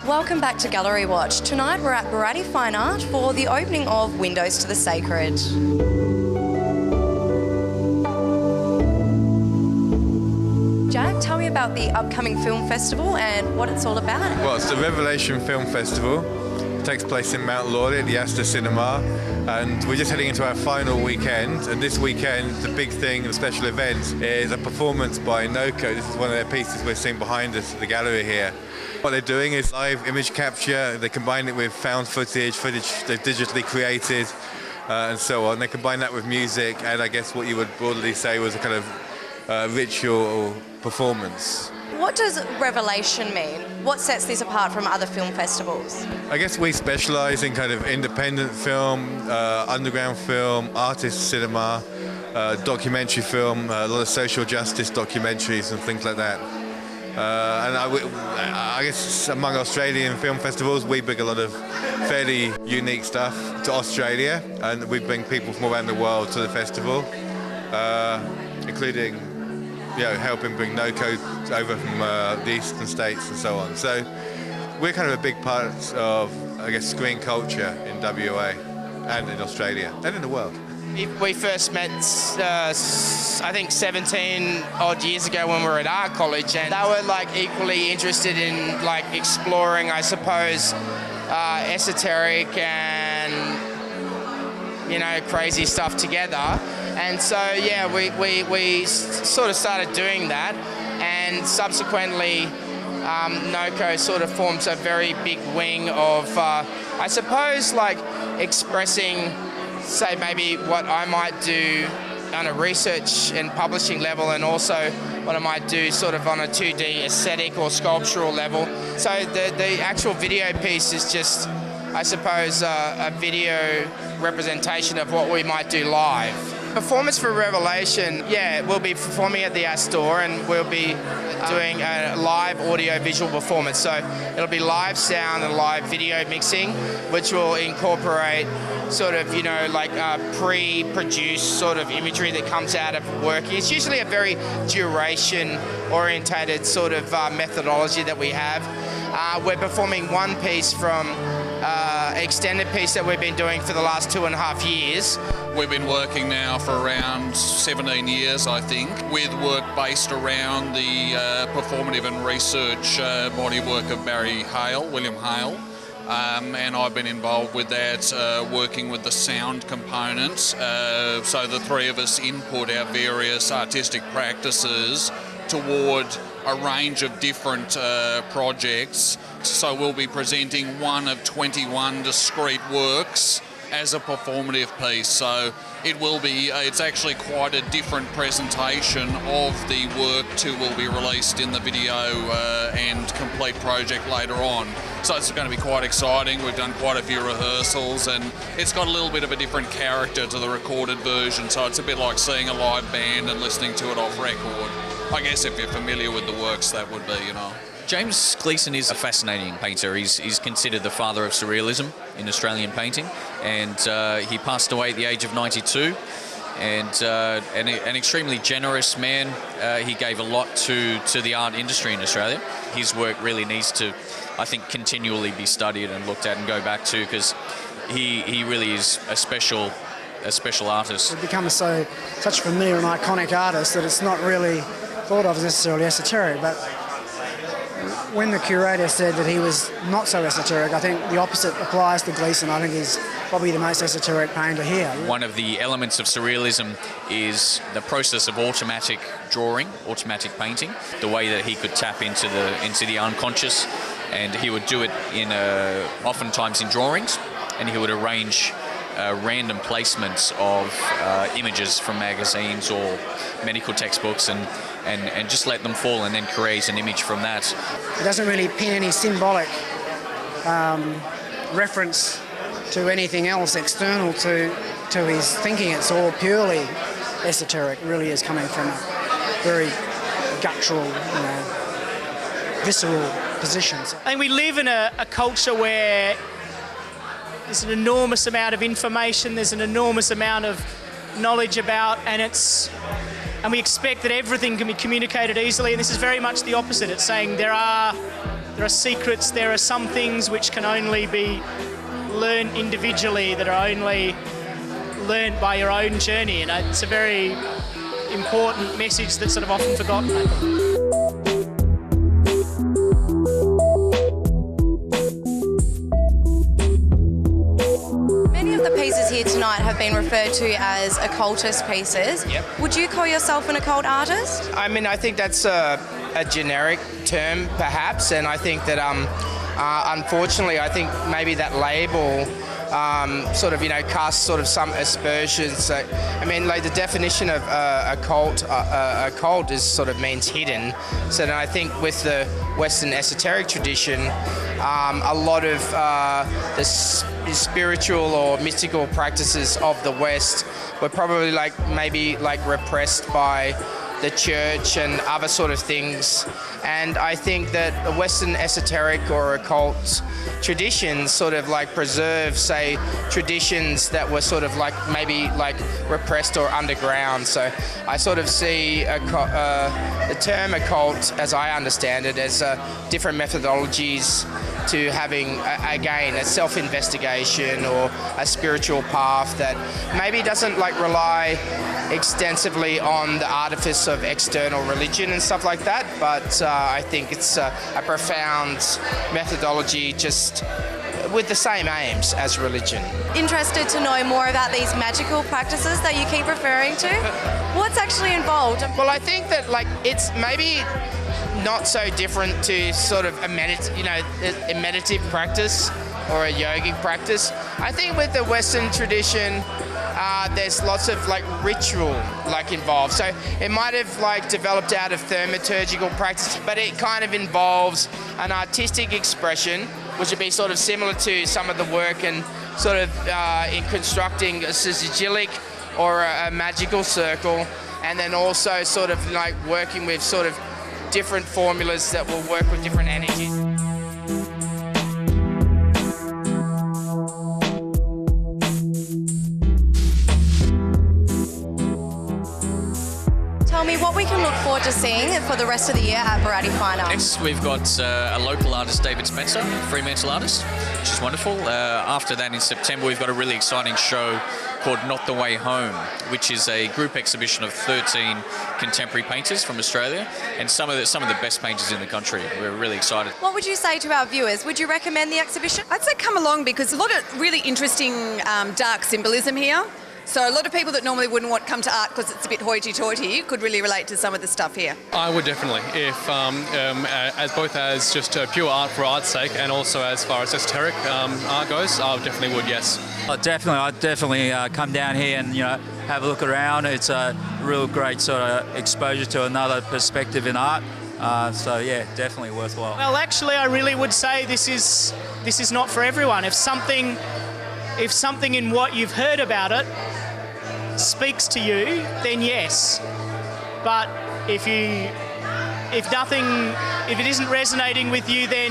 Welcome back to Gallery Watch. Tonight we're at Baratti Fine Art for the opening of Windows to the Sacred. Jack, tell me about the upcoming film festival and what it's all about. Well, it's the Revelation Film Festival. It takes place in Mount Laurel at the s03e26, and we're just heading into our final weekend. And this weekend, the big thing, the special event, is a performance by Noko. This is one of their pieces we're seeing behind us at the gallery here. What they're doing is live image capture. They combine it with found footage they've digitally created, and so on. They combine that with music, and I guess what you would broadly say was a kind of ritual performance. What does Revelation mean? What sets this apart from other film festivals? I guess we specialise in kind of independent film, underground film, artist cinema, documentary film, a lot of social justice documentaries and things like that. And I guess among Australian film festivals, we bring a lot of fairly unique stuff to Australia, and we bring people from around the world to the festival, including helping bring Noko over from the eastern states and so on. So we're kind of a big part of, I guess, screen culture in WA and in Australia and in the world. We first met, I think, 17 odd years ago when we were at art college, and they were like equally interested in like exploring, I suppose, esoteric and crazy stuff together. And so yeah, we sort of started doing that, and subsequently Noko sort of forms a very big wing of, I suppose, like expressing, say, maybe what I might do on a research and publishing level, and also what I might do sort of on a 2D aesthetic or sculptural level. So the actual video piece is just, I suppose, a video representation of what we might do live. Performance for Revelation, we'll be performing at the Astor, and we'll be doing a live audio-visual performance. So it'll be live sound and live video mixing, which will incorporate sort of, pre-produced sort of imagery that comes out of working. It's usually a very duration-orientated sort of methodology that we have. We're performing one piece from extended piece that we've been doing for the last 2.5 years. We've been working now for around 17 years, I think, with work based around the performative and research bodywork of William Hale. And I've been involved with that, working with the sound component. So the three of us input our various artistic practices toward a range of different projects. So we'll be presenting one of 21 discrete works as a performative piece. So it will be, it's actually quite a different presentation of the work to will be released in the video and complete project later on. So it's going to be quite exciting. We've done quite a few rehearsals, and it's got a little bit of a different character to the recorded version. So it's a bit like seeing a live band and listening to it off record. I guess if you're familiar with the works, that would be, James Gleeson is a fascinating painter. He's considered the father of surrealism in Australian painting, and he passed away at the age of 92. And an extremely generous man. He gave a lot to the art industry in Australia. His work really needs to, I think, continually be studied and looked at and go back to, because he really is a special artist. He's become such a familiar and iconic artist that it's not really thought of as necessarily esoteric, but when the curator said that he was not so esoteric, I think the opposite applies to Gleeson. I think he's probably the most esoteric painter here. One of the elements of surrealism is the process of automatic drawing, automatic painting, the way that he could tap into the unconscious, and he would do it oftentimes in drawings, and he would arrange random placements of images from magazines or medical textbooks and just let them fall and then create an image from that. It doesn't really pin any symbolic reference to anything else external to his thinking. It's all purely esoteric. It really is coming from a very guttural, visceral position. I think we live in a culture where there's an enormous amount of information, there's an enormous amount of knowledge about, and it's and we expect that everything can be communicated easily, and this is very much the opposite. It's saying there are secrets, there are some things which can only be learned individually, that are only learned by your own journey, and it's a very important message that's sort of often forgotten, I think. Many of the pieces here tonight have been referred to as occultist pieces. Yep. Would you call yourself an occult artist? I mean, I think that's a generic term, perhaps, and I think that, unfortunately, I think maybe that label sort of, casts sort of some aspersions. So, I mean, like the definition of occult is sort of means hidden. So then I think with the Western esoteric tradition, a lot of the spiritual or mystical practices of the West were probably maybe repressed by the church and other sort of things. And I think that the Western esoteric or occult traditions sort of preserve, say, traditions that were sort of maybe repressed or underground. So I sort of see the term occult, as I understand it, as different methodologies to having, again, a self-investigation or a spiritual path that maybe doesn't rely extensively on the artifice of external religion and stuff like that, but I think it's a profound methodology just with the same aims as religion. Interested to know more about these magical practices that you keep referring to? What's actually involved? Well, I think that it's maybe not so different to sort of a meditative practice or a yogic practice. I think with the Western tradition, there's lots of ritual involved. So it might have developed out of thaumaturgical practice, but it kind of involves an artistic expression, which would be sort of similar to some of the work and sort of in constructing a sigillic or a magical circle, and then also sort of working with sort of different formulas that will work with different energies. Tell me what we can look forward to seeing for the rest of the year at Baratti Fine Art. Next, we've got a local artist, David Spencer, Fremantle artist, which is wonderful. After that, in September, we've got a really exciting show called Not the Way Home, which is a group exhibition of 13 contemporary painters from Australia, and some of the best painters in the country. We're really excited. What would you say to our viewers? Would you recommend the exhibition? I'd say come along, because a lot of really interesting dark symbolism here. So a lot of people that normally wouldn't want to come to art because it's a bit hoity-toity could really relate to some of the stuff here. I would definitely, if as both as just pure art for art's sake, and also as far as esoteric art goes, I definitely would, yes. I'd definitely come down here and have a look around. It's a real great sort of exposure to another perspective in art. So yeah, definitely worthwhile. Well, actually, I really would say this is not for everyone. If something in what you've heard about it speaks to you, then yes. But if it isn't resonating with you, then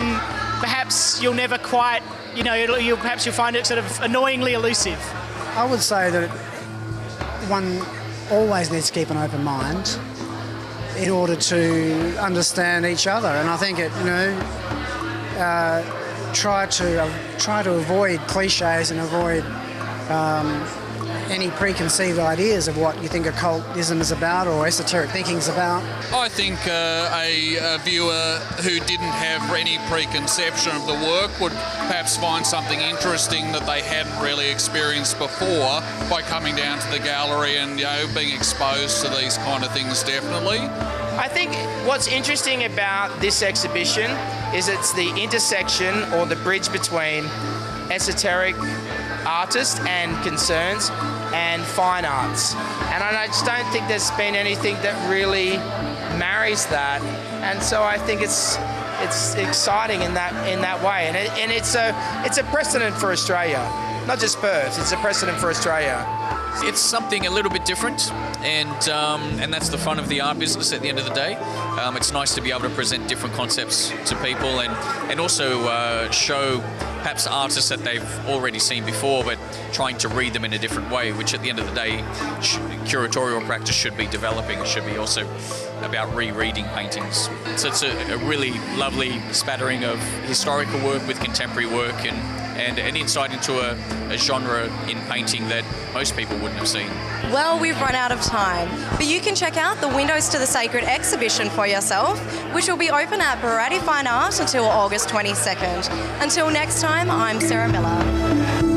perhaps you'll never quite, perhaps you'll find it sort of annoyingly elusive. I would say that one always needs to keep an open mind in order to understand each other, and I think try to avoid cliches and avoid any preconceived ideas of what you think occultism is about or esoteric thinking is about. I think a viewer who didn't have any preconception of the work would perhaps find something interesting that they hadn't really experienced before by coming down to the gallery and being exposed to these kind of things, definitely. I think what's interesting about this exhibition is it's the intersection or the bridge between esoteric artists and concerns and fine arts. And I just don't think there's been anything that really marries that. And so I think it's exciting in that way. And it's a precedent for Australia, not just Perth. It's a precedent for Australia. It's something a little bit different, and that's the fun of the art business at the end of the day. It's nice to be able to present different concepts to people and also show perhaps artists that they've already seen before, but trying to read them in a different way, which at the end of the day, curatorial practice should be developing. It should be also about rereading paintings. So it's a really lovely spattering of historical work with contemporary work and an insight into a genre in painting that most people wouldn't have seen. Well, we've run out of time, but you can check out the Windows to the Sacred exhibition for yourself, which will be open at Baratti Fine Art until August 22nd. Until next time, I'm Sarah Miller.